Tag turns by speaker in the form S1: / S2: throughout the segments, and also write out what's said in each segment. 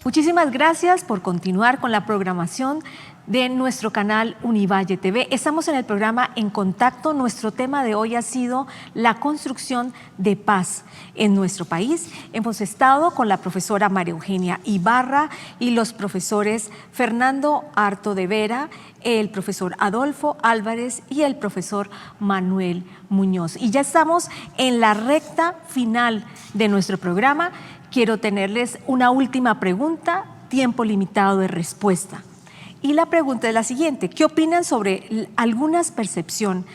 S1: Muchísimas gracias por continuar con la programación de nuestro canal Univalle TV. Estamos en el programa En Contacto. Nuestro tema de hoy ha sido la construcción de paz en nuestro país. Hemos estado con la profesora María Eugenia Ibarra y los profesores Fernando Arto de Vera, el profesor Adolfo Álvarez y el profesor Manuel Muñoz. Y ya estamos en la recta final de nuestro programa. Quiero tenerles una última pregunta, tiempo limitado de respuesta. Y la pregunta es la siguiente: ¿qué opinan sobre algunas percepciones,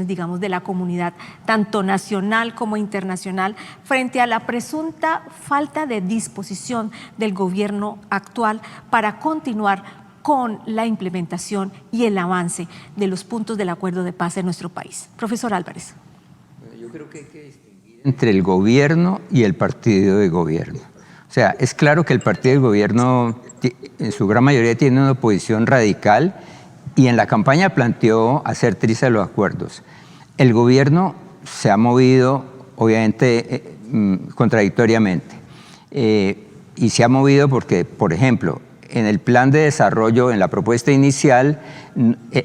S1: digamos, de la comunidad, tanto nacional como internacional, frente a la presunta falta de disposición del gobierno actual para continuar con la implementación y el avance de los puntos del acuerdo de paz en nuestro país? Profesor Álvarez.
S2: Bueno, yo creo que hay que distinguir entre el gobierno y el partido de gobierno. O sea, es claro que el partido de gobierno en su gran mayoría tiene una oposición radical y en la campaña planteó hacer trizas los acuerdos. El gobierno se ha movido, obviamente, contradictoriamente. Y se ha movido porque, por ejemplo, en el plan de desarrollo, en la propuesta inicial,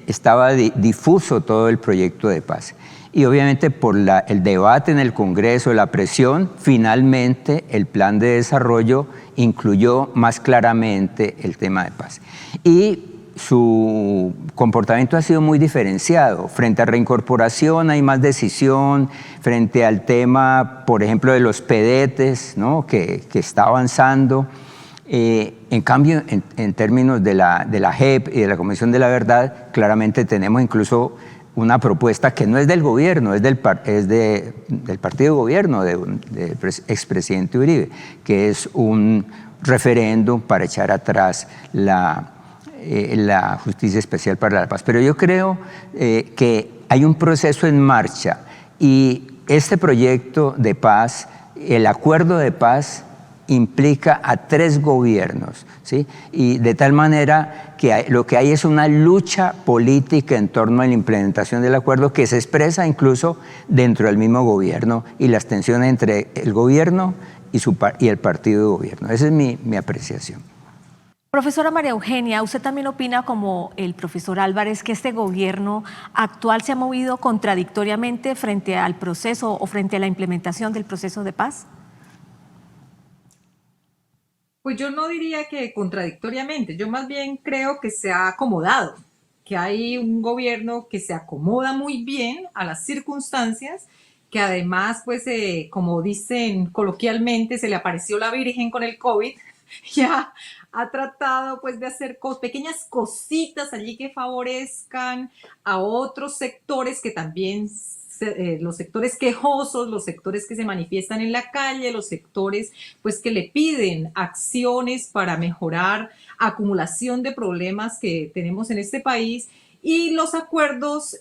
S2: estaba difuso todo el proyecto de paz. Y obviamente por el debate en el Congreso, la presión, finalmente el plan de desarrollo incluyó más claramente el tema de paz. Y su comportamiento ha sido muy diferenciado. Frente a reincorporación hay más decisión, frente al tema, por ejemplo, de los pedetes, ¿no?, que está avanzando. En cambio, en términos de la JEP y de la Comisión de la Verdad, claramente tenemos incluso una propuesta que no es del gobierno, es del partido de gobierno del expresidente Uribe, que es un referéndum para echar atrás la Justicia Especial para la Paz. Pero yo creo que hay un proceso en marcha y este proyecto de paz, el acuerdo de paz, implica a 3 gobiernos, ¿sí? Y de tal manera que lo que hay es una lucha política en torno a la implementación del acuerdo que se expresa incluso dentro del mismo gobierno y las tensiones entre el gobierno y el partido de gobierno. Esa es mi apreciación.
S1: Profesora María Eugenia, ¿usted también opina, como el profesor Álvarez, que este gobierno actual se ha movido contradictoriamente frente al proceso o frente a la implementación del proceso de paz?
S3: Pues yo no diría que contradictoriamente, yo más bien creo que se ha acomodado, que hay un gobierno que se acomoda muy bien a las circunstancias, que además, pues, como dicen coloquialmente, se le apareció la Virgen con el COVID, ya ha tratado, pues, de hacer pequeñas cositas allí que favorezcan a otros sectores que también, los sectores quejosos, los sectores que se manifiestan en la calle, los sectores, pues, que le piden acciones para mejorar acumulación de problemas que tenemos en este país, y los acuerdos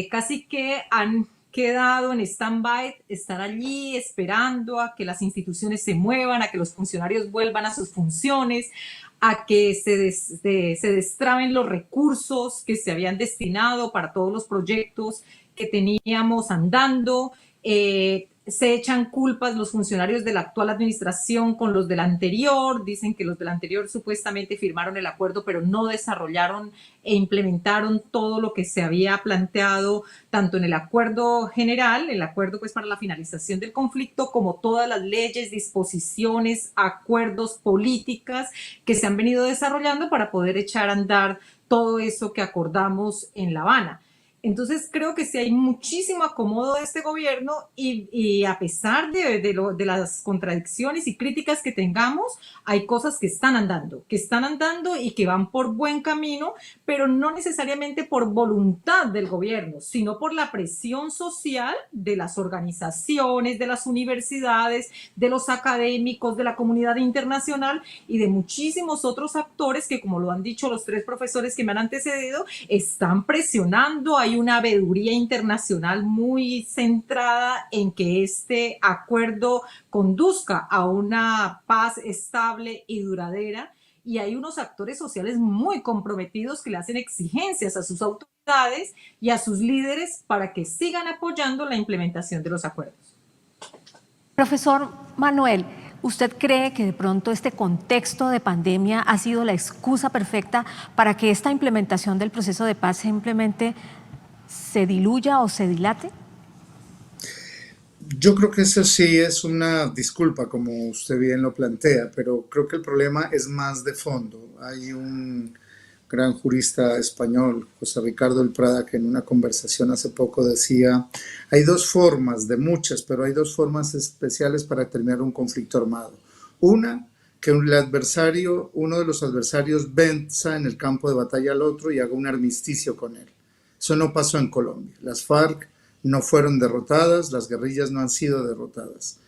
S3: casi que han quedado en stand-by, están allí esperando a que las instituciones se muevan, a que los funcionarios vuelvan a sus funciones, a que se destraben los recursos que se habían destinado para todos los proyectos que teníamos andando. Se echan culpas los funcionarios de la actual administración con los de la anterior, dicen que los de la anterior supuestamente firmaron el acuerdo pero no desarrollaron e implementaron todo lo que se había planteado tanto en el acuerdo general, el acuerdo, pues, para la finalización del conflicto, como todas las leyes, disposiciones, acuerdos, políticas que se han venido desarrollando para poder echar a andar todo eso que acordamos en La Habana. Entonces creo que sí hay muchísimo acomodo de este gobierno y a pesar de las contradicciones y críticas que tengamos, hay cosas que están andando y que van por buen camino, pero no necesariamente por voluntad del gobierno, sino por la presión social de las organizaciones, de las universidades, de los académicos, de la comunidad internacional y de muchísimos otros actores que, como lo han dicho los 3 profesores que me han antecedido, están presionando. Hay una veeduría internacional muy centrada en que este acuerdo conduzca a una paz estable y duradera, y hay unos actores sociales muy comprometidos que le hacen exigencias a sus autoridades y a sus líderes para que sigan apoyando la implementación de los acuerdos.
S1: Profesor Manuel, ¿Usted cree que de pronto este contexto de pandemia ha sido la excusa perfecta para que esta implementación del proceso de paz simplemente se diluya o se dilate?
S4: Yo creo que eso sí es una disculpa, como usted bien lo plantea, pero creo que el problema es más de fondo. Hay un gran jurista español, José Ricardo El Prada, que en una conversación hace poco decía, hay dos formas, de muchas, pero hay dos formas especiales para terminar un conflicto armado. Una, que uno de los adversarios venza en el campo de batalla al otro y haga un armisticio con él. Eso no pasó en Colombia. Las FARC no fueron derrotadas, las guerrillas no han sido derrotadas.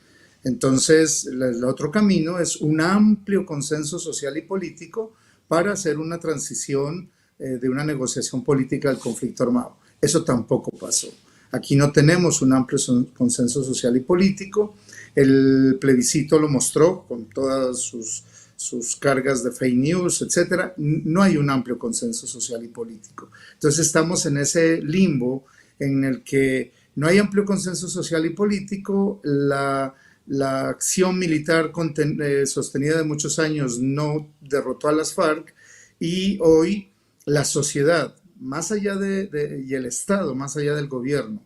S4: Entonces, el otro camino es un amplio consenso social y político para hacer una transición de una negociación política al conflicto armado. Eso tampoco pasó. Aquí no tenemos un amplio consenso social y político. El plebiscito lo mostró con todas sus cargas de fake news, etcétera. No hay un amplio consenso social y político. Entonces estamos en ese limbo en el que no hay amplio consenso social y político, la acción militar sostenida de muchos años no derrotó a las FARC y hoy la sociedad, más allá y el Estado, más allá del gobierno,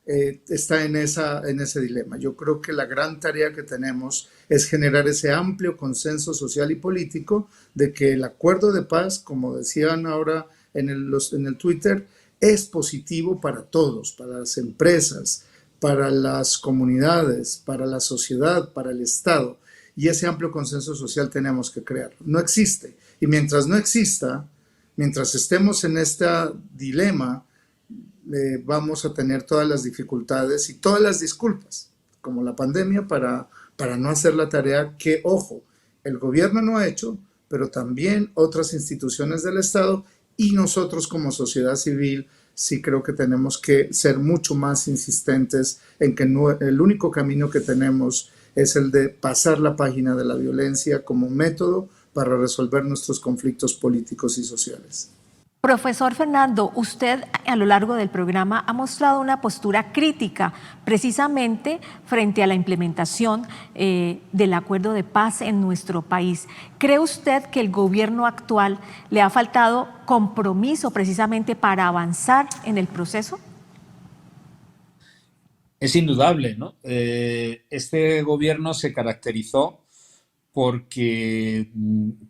S4: está en ese dilema. Yo creo que la gran tarea que tenemos es generar ese amplio consenso social y político de que el acuerdo de paz, como decían ahora en el Twitter, es positivo para todos, para las empresas, para las comunidades, para la sociedad, para el Estado. Y ese amplio consenso social tenemos que crearlo. No existe. Y mientras no exista, mientras estemos en este dilema, vamos a tener todas las dificultades y todas las disculpas, como la pandemia, para no hacer la tarea que, ojo, el gobierno no ha hecho, pero también otras instituciones del Estado y nosotros como sociedad civil sí creo que tenemos que ser mucho más insistentes en que el único camino que tenemos es el de pasar la página de la violencia como método para resolver nuestros conflictos políticos y sociales.
S1: Profesor Fernando, usted a lo largo del programa ha mostrado una postura crítica precisamente frente a la implementación del acuerdo de paz en nuestro país. ¿Cree usted que el gobierno actual le ha faltado compromiso precisamente para avanzar en el proceso?
S5: Es indudable, ¿no? Este gobierno se caracterizó porque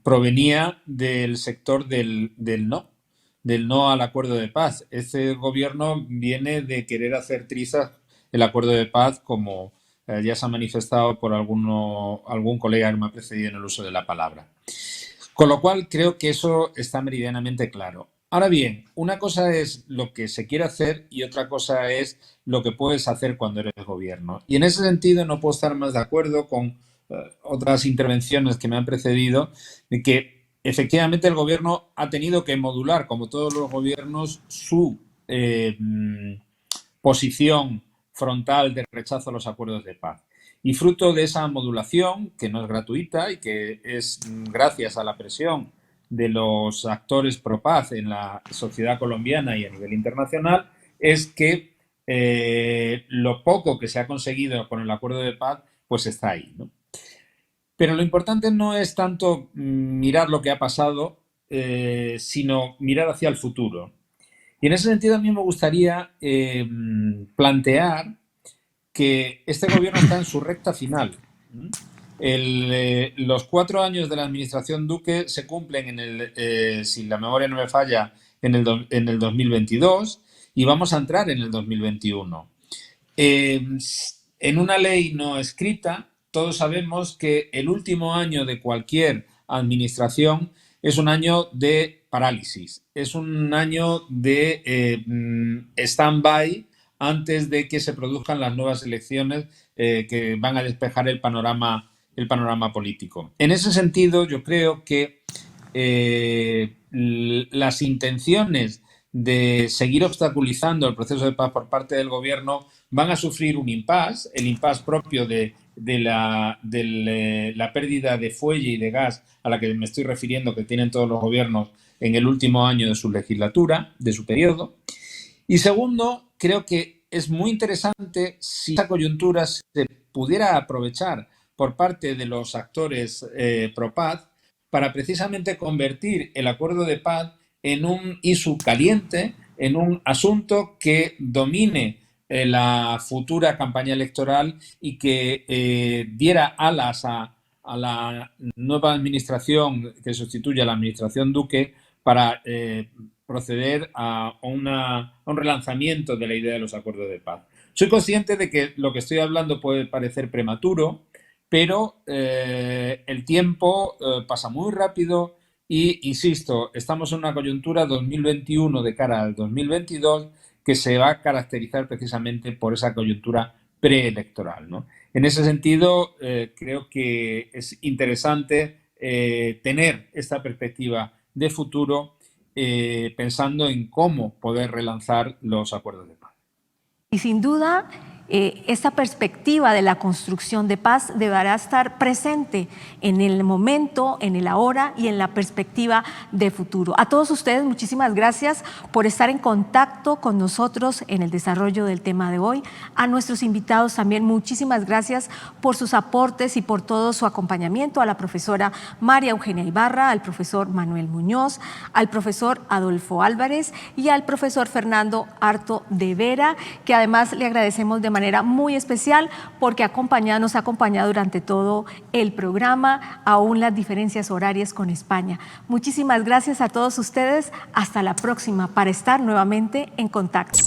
S5: provenía del sector del no al acuerdo de paz. Este gobierno viene de querer hacer trizas el acuerdo de paz, como ya se ha manifestado por algún colega que me ha precedido en el uso de la palabra. Con lo cual, creo que eso está meridianamente claro. Ahora bien, una cosa es lo que se quiere hacer y otra cosa es lo que puedes hacer cuando eres gobierno. Y en ese sentido no puedo estar más de acuerdo con otras intervenciones que me han precedido, de que efectivamente el gobierno ha tenido que modular, como todos los gobiernos, su posición frontal de rechazo a los acuerdos de paz. Y fruto de esa modulación, que no es gratuita y que es gracias a la presión de los actores pro paz en la sociedad colombiana y a nivel internacional, es que lo poco que se ha conseguido con el acuerdo de paz, pues está ahí, ¿no? Pero lo importante no es tanto mirar lo que ha pasado, sino mirar hacia el futuro. Y en ese sentido a mí me gustaría plantear que este gobierno está en su recta final. Los 4 años de la administración Duque se cumplen, si la memoria no me falla, en el 2022 y vamos a entrar en el 2021. En una ley no escrita, todos sabemos que el último año de cualquier administración es un año de parálisis, es un año de stand-by antes de que se produzcan las nuevas elecciones que van a despejar el panorama político. En ese sentido, yo creo que las intenciones de seguir obstaculizando el proceso de paz por parte del gobierno van a sufrir un impasse, el impasse propio de la pérdida de fuelle y de gas a la que me estoy refiriendo, que tienen todos los gobiernos en el último año de su legislatura, de su periodo. Y segundo, creo que es muy interesante si esa coyuntura se pudiera aprovechar por parte de los actores pro-paz para precisamente convertir el acuerdo de paz en un issue caliente, en un asunto que domine la futura campaña electoral y que diera alas a la nueva administración que sustituye a la administración Duque para proceder a un relanzamiento de la idea de los acuerdos de paz. Soy consciente de que lo que estoy hablando puede parecer prematuro, pero el tiempo pasa muy rápido y, insisto, estamos en una coyuntura 2021 de cara al 2022 que se va a caracterizar precisamente por esa coyuntura preelectoral, ¿no? En ese sentido, creo que es interesante tener esta perspectiva de futuro pensando en cómo poder relanzar los acuerdos de paz.
S1: Y sin duda, esta perspectiva de la construcción de paz deberá estar presente en el momento, en el ahora y en la perspectiva de futuro. A todos ustedes, muchísimas gracias por estar en contacto con nosotros en el desarrollo del tema de hoy. A nuestros invitados también, muchísimas gracias por sus aportes y por todo su acompañamiento. A la profesora María Eugenia Ibarra, al profesor Manuel Muñoz, al profesor Adolfo Álvarez y al profesor Fernando Arto de Vera, que además le agradecemos de manera muy especial porque nos ha acompañado durante todo el programa, aún las diferencias horarias con España. Muchísimas gracias a todos ustedes. Hasta la próxima para estar nuevamente en contacto.